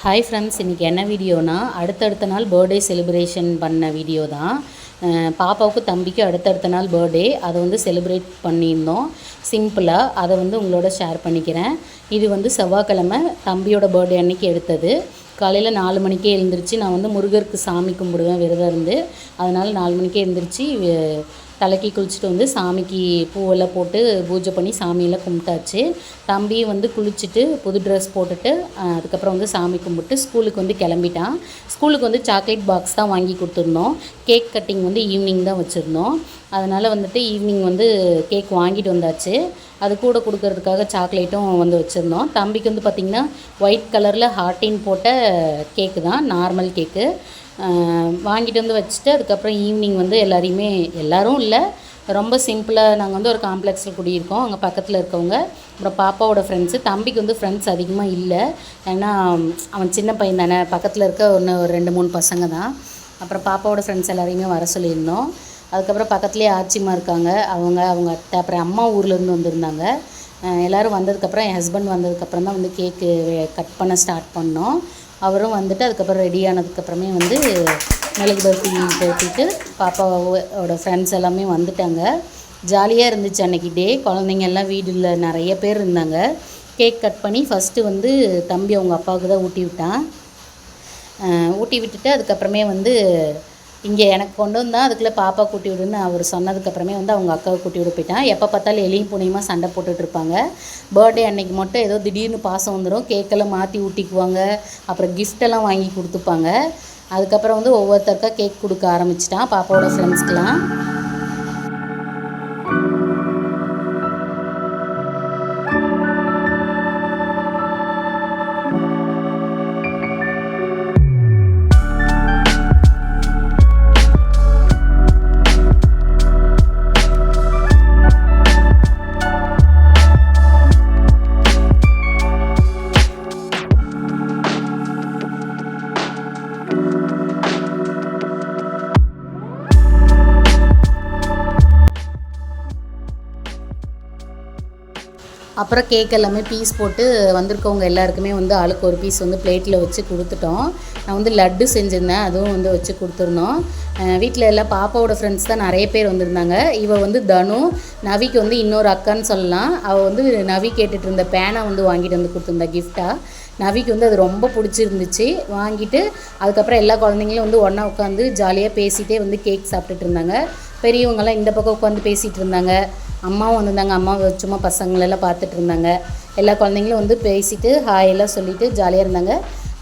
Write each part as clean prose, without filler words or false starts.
Hi friends, இன்றைக்கி என்ன வீடியோனா அடுத்தடுத்த நாள் பர்த்டே செலிப்ரேஷன் பண்ண வீடியோ தான். பாப்பாவுக்கு தம்பிக்கு அடுத்தடுத்த நாள் பர்த்டே, அதை வந்து செலிப்ரேட் பண்ணியிருந்தோம் சிம்பிளாக. அதை வந்து உங்களோட ஷேர் பண்ணிக்கிறேன். இது வந்து செவ்வாய்க்கிழமை தம்பியோட பர்த்டே அன்றைக்கி எடுத்தது. காலையில் 4 மணிக்கே எழுந்திரிச்சு, நான் வந்து முருகருக்கு சாமி கும்பிடுவேன் விரதம் இருந்து. அதனால் 4 மணிக்கே எழுந்திரிச்சு தலைக்கு குளிச்சுட்டு வந்து சாமிக்கு பூவெல்லாம் போட்டு பூஜை பண்ணி சாமியெல்லாம் கும்பிட்டாச்சு. தம்பியும் வந்து குளிச்சுட்டு புது ட்ரெஸ் போட்டுட்டு அதுக்கப்புறம் வந்து சாமி கும்பிட்டு ஸ்கூலுக்கு வந்து கிளம்பிட்டான். ஸ்கூலுக்கு வந்து சாக்லேட் பாக்ஸ் தான் வாங்கி கொடுத்துருந்தோம். கேக் கட்டிங் வந்து ஈவினிங் தான் வச்சுருந்தோம். அதனால் வந்துட்டு ஈவினிங் வந்து கேக் வாங்கிட்டு வந்தாச்சு. அது கூட கொடுக்கறதுக்காக சாக்லேட்டும் வந்து வச்சுருந்தோம். தம்பிக்கு வந்து பார்த்திங்கன்னா ஒயிட் கலரில் ஹார்ட்டின் போட்ட கேக்கு தான், நார்மல் கேக்கு வாங்கிட்டு வந்து வச்சுட்டு அதுக்கப்புறம் ஈவினிங் வந்து எல்லோரும் இல்லை, ரொம்ப சிம்பிளாக நாங்கள் வந்து ஒரு காம்ப்ளெக்ஸில் குடியிருக்கோம். அங்கே பக்கத்தில் இருக்கவங்க, அப்புறம் பாப்பாவோட ஃப்ரெண்ட்ஸு. தம்பிக்கு வந்து ஃப்ரெண்ட்ஸ் அதிகமாக இல்லை, ஏன்னா அவன் சின்ன பையன் தானே. பக்கத்தில் இருக்க ஒரு 2-3 பசங்க தான். அப்புறம் பாப்பாவோட ஃப்ரெண்ட்ஸ் எல்லாரையுமே வர சொல்லியிருந்தோம். அதுக்கப்புறம் பக்கத்துலேயே ஆச்சிமா இருக்காங்க, அவங்க அத்தை, அப்புறம் அம்மா ஊர்லேருந்து வந்திருந்தாங்க. எல்லோரும் வந்ததுக்கப்புறம் என் ஹஸ்பண்ட் வந்ததுக்கப்புறம் தான் வந்து கேக்கு கட் பண்ண ஸ்டார்ட் பண்ணோம். அவரும் வந்துட்டு அதுக்கப்புறம் ரெடி ஆனதுக்கப்புறமே வந்து மிளகு பருத்தி போட்டுட்டு பாப்பாவோட ஃப்ரெண்ட்ஸ் எல்லாமே வந்துட்டாங்க. ஜாலியாக இருந்துச்சு அன்றைக்கி டே. குழந்தைங்க எல்லாம் வீட்டில் நிறைய பேர் இருந்தாங்க. கேக் கட் பண்ணி ஃபஸ்ட்டு வந்து தம்பி அவங்க அப்பாவுக்கு தான் ஊட்டி விட்டான். ஊட்டி விட்டுட்டு அதுக்கப்புறமே வந்து இங்கே எனக்கு கொண்டு வந்தால் அதுக்குள்ளே பாப்பா கூட்டி விடுன்னு அவர் சொன்னதுக்கப்புறமே வந்து அவங்க அக்காவை கூட்டி விட போயிட்டான். எப்போ பார்த்தாலும் எலியும் பூனையுமா சண்டை போட்டுட்ருப்பாங்க. பர்த்டே அன்னைக்கு மட்டும் ஏதோ திடீர்னு பாசம் வந்துடும், கேக்கெல்லாம் மாற்றி ஊட்டிக்குவாங்க, அப்புறம் கிஃப்டெல்லாம் வாங்கி கொடுத்துப்பாங்க. அதுக்கப்புறம் வந்து ஒவ்வொருத்தருக்கா கேக் கொடுக்க ஆரம்பிச்சிட்டான் பாப்பாவோட ஃப்ரெண்ட்ஸ்க்கெலாம். அப்புறம் கேக் எல்லாமே பீஸ் போட்டு வந்திருக்கவங்க எல்லாருக்குமே வந்து ஆளுக்கு ஒரு பீஸ் வந்து பிளேட்டில் வச்சு கொடுத்துட்டோம். நான் வந்து லட்டு செஞ்சுருந்தேன், அதுவும் வந்து வச்சு கொடுத்துருந்தோம். வீட்டில் எல்லாம் பாப்பாவோட ஃப்ரெண்ட்ஸ் தான் நிறைய பேர் வந்திருந்தாங்க. இவள் வந்து தனு, நவிக்கு வந்து இன்னொரு அக்கான்னு சொல்லலாம். அவள் வந்து நவி கேட்டுட்டு இருந்த பேனை வந்து வாங்கிட்டு வந்து கொடுத்துருந்தா கிஃப்டாக. நவிக்கு வந்து அது ரொம்ப பிடிச்சிருந்துச்சு. வாங்கிட்டு அதுக்கப்புறம் எல்லா குழந்தைங்களும் வந்து ஒன்றா உட்காந்து ஜாலியாக பேசிகிட்டே வந்து கேக் சாப்பிட்டுட்டு இருந்தாங்க. பெரியவங்கெல்லாம் இந்த பக்கம் உட்காந்து பேசிகிட்டு இருந்தாங்க. அம்மாவும் வந்திருந்தாங்க. அம்மாவை சும்மா பசங்களெல்லாம் பார்த்துட்டு இருந்தாங்க. எல்லா குழந்தைங்களும் வந்து பேசிவிட்டு ஹாயெல்லாம் சொல்லிவிட்டு ஜாலியாக இருந்தாங்க.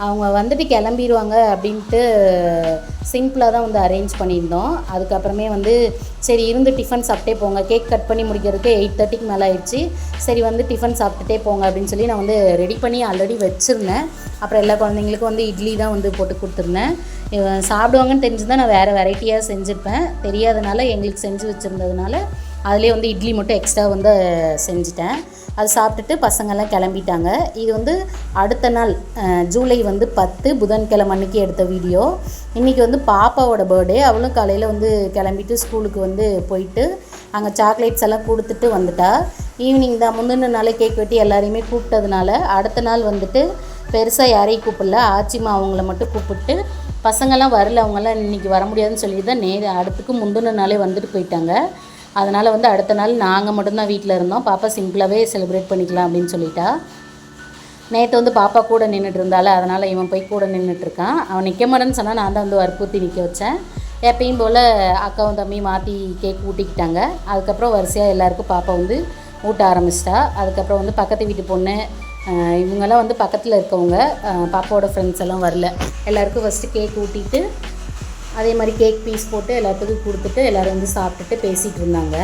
அவங்க வந்துட்டு கிளம்பிடுவாங்க அப்படின்ட்டு சிம்பிளாக தான் வந்து அரேஞ்ச் பண்ணியிருந்தோம். அதுக்கப்புறமே வந்து சரி இருந்து டிஃபன் சாப்பிட்டே போங்க, கேக் கட் பண்ணி முடிக்கிறதுக்கு 8:30க்கு மேலே ஆயிடுச்சு. சரி வந்து டிஃபன் சாப்பிட்டுட்டே போங்க அப்படின்னு சொல்லி நான் வந்து ரெடி பண்ணி ஆல்ரெடி வச்சுருந்தேன். அப்புறம் எல்லா குழந்தைங்களுக்கும் வந்து இட்லி தான் வந்து போட்டு கொடுத்துருந்தேன். சாப்பிடுவாங்கன்னு தெரிஞ்சுதான் நான் வேறு வெரைட்டியாக செஞ்சுருப்பேன். தெரியாதனால எங்களுக்கு செஞ்சு வச்சுருந்ததுனால அதிலே வந்து இட்லி மட்டும் எக்ஸ்ட்ரா வந்து செஞ்சுட்டேன். அது சாப்பிட்டுட்டு பசங்கள்லாம் கிளம்பிட்டாங்க. இது வந்து அடுத்த நாள் ஜூலை வந்து 10 புதன்கிழமை அன்றைக்கி எடுத்த வீடியோ. இன்றைக்கி வந்து பாப்பாவோட பர்த்டே. அவளும் காலையில் வந்து கிளம்பிட்டு ஸ்கூலுக்கு வந்து போயிட்டு அங்கே சாக்லேட்ஸ் எல்லாம் கொடுத்துட்டு வந்துட்டா. ஈவினிங் தான், முந்தின நாளே கேக் வெட்டி எல்லாரையுமே கூப்பிட்டதுனால அடுத்த நாள் வந்துட்டு பெருசாக யாரையும் கூப்பிடல. ஆச்சிமா அவங்கள மட்டும் கூப்பிட்டு, பசங்கள்லாம் வரல, அவங்களாம் இன்றைக்கி வர முடியாதுன்னு சொல்லி தான் அடுத்துக்கு முந்தின நாளே வந்துட்டு போயிட்டாங்க. அதனால் வந்து அடுத்த நாள் நாங்கள் மட்டும்தான் வீட்டில் இருந்தோம். பாப்பா சிம்பிளாகவே செலிப்ரேட் பண்ணிக்கலாம் அப்படின்னு சொல்லிட்டா. நேற்று வந்து பாப்பா கூட நின்றுட்டு இருந்தால, அதனால் இவன் போய் கூட நின்றுட்டுருக்கான். அவன் நிற்க மாட்டேன்னு சொன்னால் நான் தான் வந்து வற்புறுத்தி நிற்க வச்சேன். எப்பயும் போல் அக்காவும் தம்பியும் மாற்றி கேக் ஊட்டிக்கிட்டாங்க. அதுக்கப்புறம் வரிசையாக எல்லாேருக்கும் பாப்பா வந்து ஊட்ட ஆரம்பிச்சிட்டா. அதுக்கப்புறம் வந்து பக்கத்து வீட்டு பொண்ணு இவங்கெல்லாம் வந்து பக்கத்தில் இருக்கவங்க, பாப்பாவோட ஃப்ரெண்ட்ஸ் எல்லாம் வரல. எல்லாேருக்கும் ஃபஸ்ட்டு கேக் ஊட்டிட்டு அதே மாதிரி கேக் பீஸ் போட்டு எல்லாத்துக்கும் கொடுத்துட்டு எல்லோரும் வந்து சாப்பிட்டுட்டு பேசிகிட்டு இருந்தாங்க.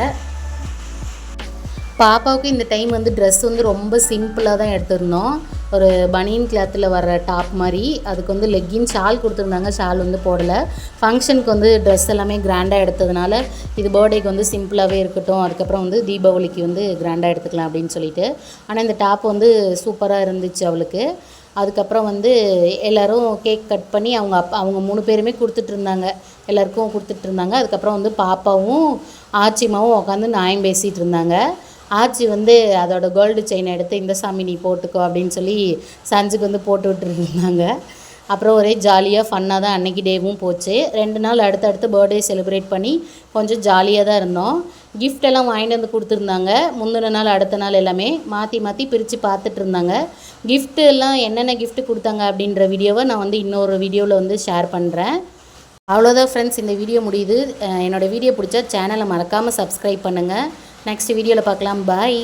பாப்பாவுக்கு இந்த டைம் வந்து ட்ரெஸ் வந்து ரொம்ப சிம்பிளாக தான் எடுத்திருந்தோம். ஒரு பனியன் கிளாத்தில் வர்ற டாப் மாதிரி, அதுக்கு வந்து லெக்கின் ஷால் கொடுத்துருந்தாங்க. ஷால் வந்து போடலை. ஃபங்க்ஷனுக்கு வந்து ட்ரெஸ் எல்லாமே கிராண்டாக எடுத்ததுனால இது பர்த்டேக்கு வந்து சிம்பிளாகவே இருக்கட்டும், அதுக்கப்புறம் வந்து தீபாவளிக்கு வந்து கிராண்டாக எடுத்துக்கலாம் அப்படின்னு சொல்லிட்டு. ஆனால் இந்த டாப் வந்து சூப்பராக இருந்துச்சு அவளுக்கு. அதுக்கப்புறம் வந்து எல்லோரும் கேக் கட் பண்ணி அவங்க 3 பேருமே கொடுத்துட்ருந்தாங்க, எல்லாேருக்கும் கொடுத்துட்ருந்தாங்க. அதுக்கப்புறம் வந்து பாப்பாவும் ஆச்சிமாவும் உட்காந்து நியாயம் பேசிகிட்டு இருந்தாங்க. ஆச்சி வந்து அதோட கோல்டு செயின் எடுத்து இந்த சாமி நீ போட்டுக்கோ அப்படின்னு சொல்லி சஞ்சுக்கு வந்து போட்டு விட்டுருந்தாங்க. அப்புறம் ஒரே ஜாலியாக ஃபன்னாக தான் அன்றைக்கி டேவும் போச்சு. 2 நாள் அடுத்தடுத்து பர்த்டே செலிப்ரேட் பண்ணி கொஞ்சம் ஜாலியாக தான் இருந்தோம். கிஃப்ட் எல்லாம் வாங்கிட்டு வந்து கொடுத்துருந்தாங்க. முந்தின நாள் அடுத்த நாள் எல்லாமே மாற்றி மாற்றி பிரித்து பார்த்துட்டு இருந்தாங்க. கிஃப்ட்டு எல்லாம் என்னென்ன கிஃப்ட்டு கொடுத்தாங்க அப்படின்ற வீடியோவை நான் வந்து இன்னொரு வீடியோவில் வந்து ஷேர் பண்ணுறேன். அவ்வளோதான் ஃப்ரெண்ட்ஸ், இந்த வீடியோ முடியுது. என்னோடய வீடியோ பிடிச்சா சேனலை மறக்காமல் சப்ஸ்கிரைப் பண்ணுங்கள். நெக்ஸ்ட் வீடியோவில் பார்க்கலாம். பாய்.